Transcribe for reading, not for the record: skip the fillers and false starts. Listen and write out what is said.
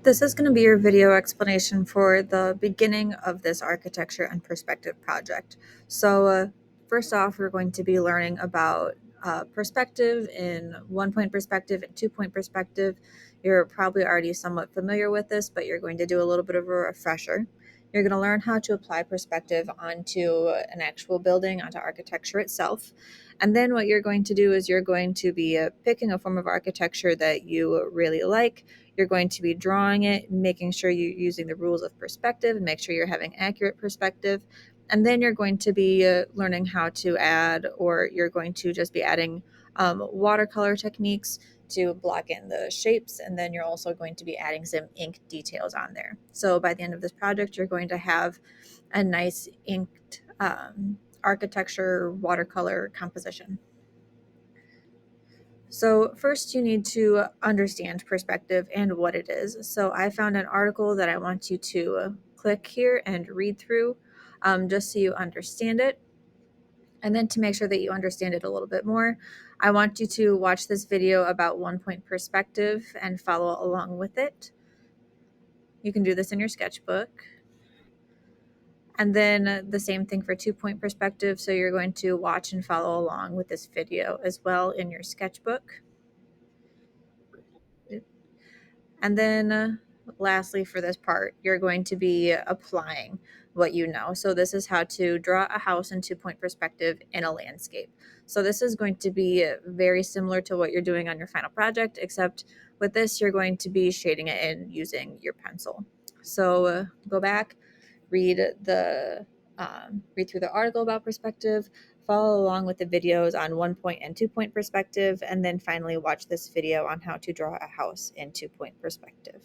This is going to be your video explanation for the beginning of this architecture and perspective project. First off, we're going to be learning about perspective in 1 point perspective and 2 point perspective. You're probably already somewhat familiar with this, but you're going to do a little bit of a refresher. You're going to learn how to apply perspective onto an actual building, onto architecture itself. And then what you're going to do is you're going to be picking a form of architecture that you really like. You're going to be drawing it, making sure you're using the rules of perspective and make sure you're having accurate perspective. And then you're going to be learning how to add, or you're going to just be adding watercolor techniques to block in the shapes. And then you're also going to be adding some ink details on there. So by the end of this project, you're going to have a nice inked architecture watercolor composition. So, first, you need to understand perspective and what it is. So, I found an article that I want you to click here and read through just so you understand it. And then, to make sure that you understand it a little bit more, I want you to watch this video about 1 point perspective and follow along with it. You can do this in your sketchbook. And then the same thing for 2 point perspective. So, you're going to watch and follow along with this video as well in your sketchbook. And then lastly, for this part, you're going to be applying what you know. So this is how to draw a house in 2 point perspective in a landscape. So this is going to be very similar to what you're doing on your final project, except with this, you're going to be shading it in using your pencil. So go back, read read through the article about perspective, follow along with the videos on 1 point and 2 point perspective, and then finally watch this video on how to draw a house in 2 point perspective.